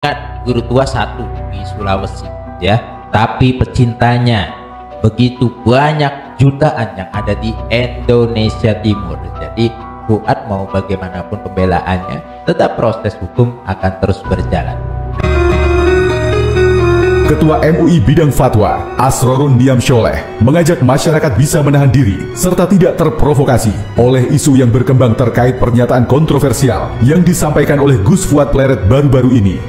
Ingat, guru tua satu di Sulawesi ya, tapi pecintanya begitu banyak, jutaan yang ada di Indonesia Timur. Jadi Fuad mau bagaimanapun pembelaannya, tetap proses hukum akan terus berjalan. Ketua MUI Bidang Fatwa, Asrorun Niam Sholeh, mengajak masyarakat bisa menahan diri serta tidak terprovokasi oleh isu yang berkembang terkait pernyataan kontroversial yang disampaikan oleh Gus Fuad Pleret baru-baru ini.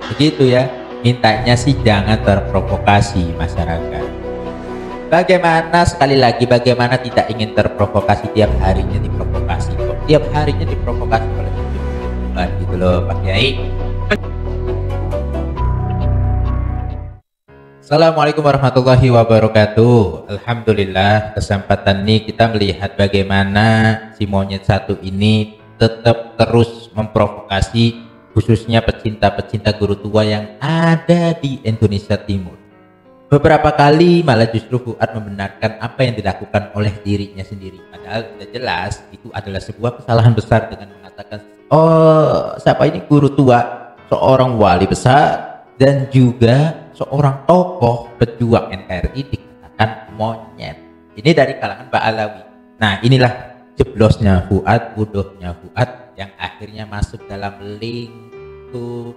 Begitu ya, mintanya sih jangan terprovokasi masyarakat. Bagaimana, sekali lagi, bagaimana tidak ingin terprovokasi? Tiap harinya diprovokasi kok. Tiap harinya diprovokasi oleh gitu loh Pak Kiai. Assalamualaikum warahmatullahi wabarakatuh. Alhamdulillah, kesempatan ini kita melihat bagaimana si monyet satu ini tetap terus memprovokasi khususnya pecinta-pecinta guru tua yang ada di Indonesia Timur. Beberapa kali malah justru Fuad membenarkan apa yang dilakukan oleh dirinya sendiri, padahal sudah jelas itu adalah sebuah kesalahan besar dengan mengatakan, oh siapa ini guru tua, seorang wali besar dan juga seorang tokoh pejuang NKRI dikatakan monyet. Ini dari kalangan Pak Alawi. Nah, inilah jeblosnya Fuad, bodohnya Fuad yang akhirnya masuk dalam lingkup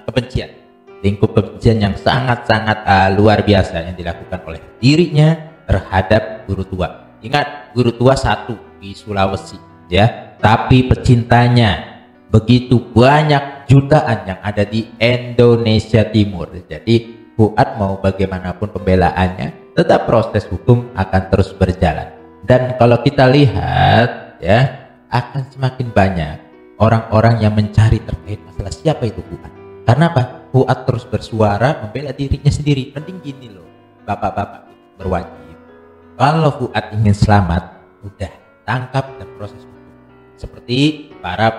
kebencian yang sangat-sangat luar biasa yang dilakukan oleh dirinya terhadap guru tua. Ingat, guru tua satu di Sulawesi ya, tapi pecintanya begitu banyak, jutaan yang ada di Indonesia Timur. Jadi Fuad mau bagaimanapun pembelaannya, tetap proses hukum akan terus berjalan. Dan kalau kita lihat ya, akan semakin banyak orang-orang yang mencari terkait masalah siapa itu Fuad. Karena apa? Fuad terus bersuara membela dirinya sendiri. Mending gini loh, bapak-bapak berwajib, kalau Fuad ingin selamat, udah tangkap dan proses hukum. Seperti para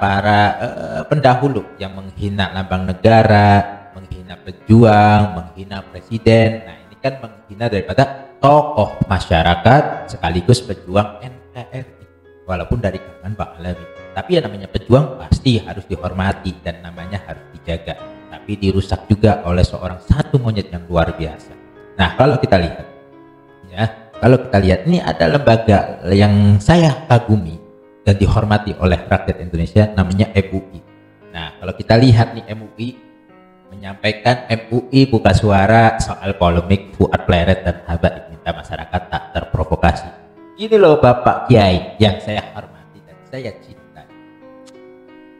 pendahulu yang menghina lambang negara, menghina pejuang, menghina presiden. Nah, ini kan menghina daripada tokoh masyarakat sekaligus pejuang NKRI, walaupun dari kalangan Pak Alawi. Tapi yang namanya pejuang pasti harus dihormati dan namanya harus dijaga. Tapi dirusak juga oleh seorang satu monyet yang luar biasa. Nah, kalau kita lihat ya, ini ada lembaga yang saya kagumi dan dihormati oleh rakyat Indonesia, namanya MUI. Nah, kalau kita lihat nih, MUI menyampaikan, MUI buka suara soal polemik Fuad Pleret dan Habaib minta masyarakat tak terprovokasi. Ini loh Bapak Kiai yang saya hormati dan saya cintai.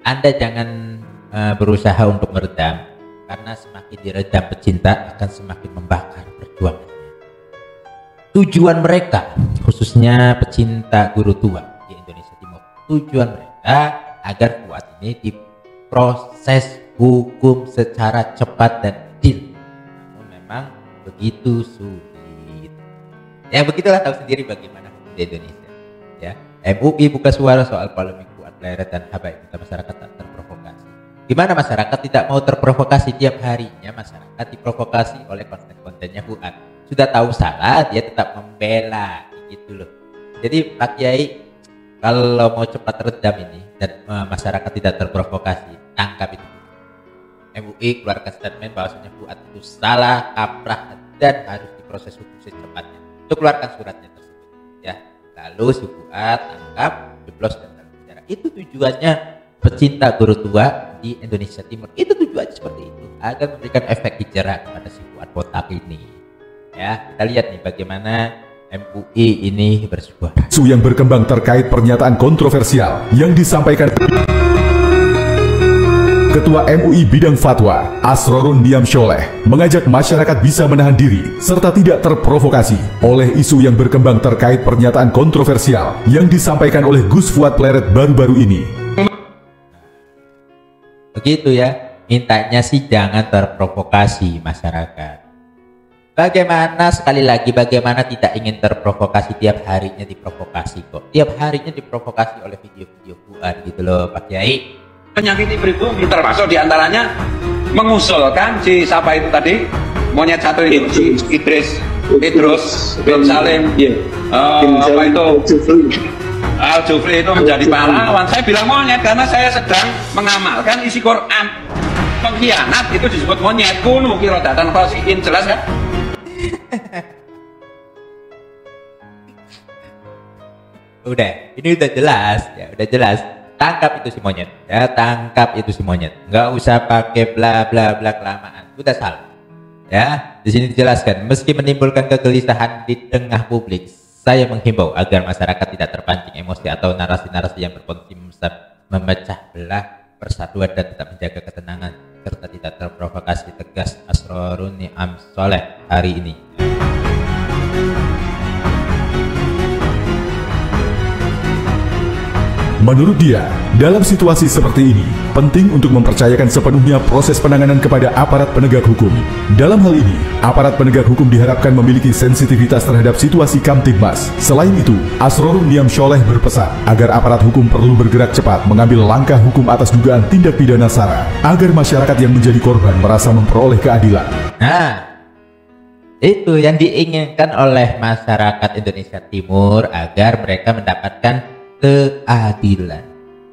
Anda jangan berusaha untuk meredam, karena semakin diredam pecinta akan semakin membakar perjuangannya. Tujuan mereka, khususnya pecinta guru tua di Indonesia Timur, tujuan mereka agar Fuad ini diproses hukum secara cepat dan adil. Namun memang begitu sulit. Ya begitulah, tahu sendiri bagaimana hukum di Indonesia. Ya, MUI buka suara soal polemik Fuad Pleret dan Habaib minta masyarakat tak terprovokasi. Gimana masyarakat tidak mau terprovokasi? Tiap harinya masyarakat diprovokasi oleh konten-kontennya Fuad. Sudah tahu salah, dia tetap membela, gitu loh. Jadi Pak Kiai, kalau mau cepat redam ini dan masyarakat tidak terprovokasi, tangkap itu. MUI keluarkan statement bahwasanya Fuad itu salah, kaprah, dan harus diproses hukum secepatnya. Itu keluarkan suratnya tersebut, ya. Lalu si Fuad tangkap, jeblos dan dalam penjara. Itu tujuannya pecinta guru tua di Indonesia Timur. Itu tujuannya seperti itu, agar memberikan efek jerah kepada si Fuad botak ini. Ya, kita lihat nih bagaimana MUI ini bersuara. Isu yang berkembang terkait pernyataan kontroversial yang disampaikan Ketua MUI Bidang Fatwa, Asrorun Niam Sholeh, mengajak masyarakat bisa menahan diri serta tidak terprovokasi oleh isu yang berkembang terkait pernyataan kontroversial yang disampaikan oleh Gus Fuad Pleret baru-baru ini. Begitu ya, mintanya sih jangan terprovokasi masyarakat. Bagaimana, sekali lagi, bagaimana tidak ingin terprovokasi? Tiap harinya diprovokasi kok. Tiap harinya diprovokasi oleh video-video Fuad gitu loh Pak Kiai. Penyakit pribumi termasuk diantaranya mengusulkan si siapa itu tadi, monyet satu itu, si Idris bin Salim, apa itu Al Jufri itu menjadi pahlawan. Saya bilang monyet karena saya sedang mengamalkan isi Quran. Pengkhianat itu disebut monyet. Kunu qiradatan khasiin, jelas kan? Udah, ini udah jelas ya, udah jelas. Tangkap itu si monyet, ya tangkap itu si monyet. Nggak usah pakai bla bla bla kelamaan. Udah salah. Ya, di sini dijelaskan, meski menimbulkan kegelisahan di tengah publik, saya menghimbau agar masyarakat tidak terpancing emosi atau narasi-narasi yang berpotensi memecah belah persatuan dan tetap menjaga ketenangan serta tidak terprovokasi, tegas Asrorun Niam Sholeh hari ini. Menurut dia, dalam situasi seperti ini, penting untuk mempercayakan sepenuhnya proses penanganan kepada aparat penegak hukum. Dalam hal ini, aparat penegak hukum diharapkan memiliki sensitivitas terhadap situasi Kamtibmas. Selain itu, Asrorun Niam Sholeh berpesan agar aparat hukum perlu bergerak cepat mengambil langkah hukum atas dugaan tindak pidana SARA, agar masyarakat yang menjadi korban merasa memperoleh keadilan. Nah, itu yang diinginkan oleh masyarakat Indonesia Timur agar mereka mendapatkan keadilan.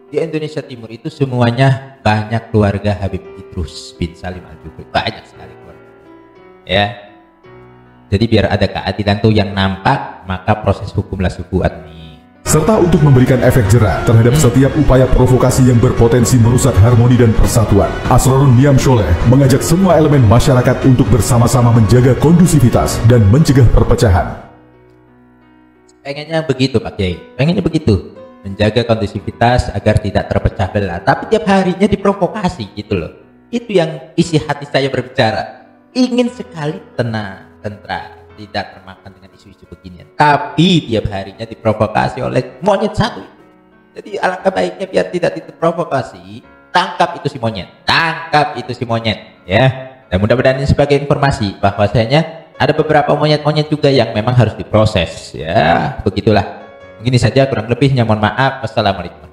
Di Indonesia Timur itu semuanya banyak keluarga Habib Idrus bin Salim Al Jufri, banyak sekali keluarga. Ya, jadi biar ada keadilan tuh yang nampak, maka proses hukumlah sebuat nih. Serta untuk memberikan efek jera terhadap setiap upaya provokasi yang berpotensi merusak harmoni dan persatuan. Asrorun Niam Sholeh mengajak semua elemen masyarakat untuk bersama-sama menjaga kondusivitas dan mencegah perpecahan. Pengennya begitu Pak Kiai, pengennya begitu, menjaga kondusivitas agar tidak terpecah belah. Tapi tiap harinya diprovokasi gitu loh. Itu yang isi hati saya berbicara. Ingin sekali tenang, tentram, tidak termakan dengan isu-isu beginian. Tapi tiap harinya diprovokasi oleh monyet satu. Jadi alangkah baiknya biar tidak diprovokasi, tangkap itu si monyet, tangkap itu si monyet, ya. Dan mudah-mudahan ini sebagai informasi bahwasanya ada beberapa monyet-monyet juga yang memang harus diproses, ya begitulah. Begini saja kurang lebihnya, mohon maaf. Wassalamualaikum.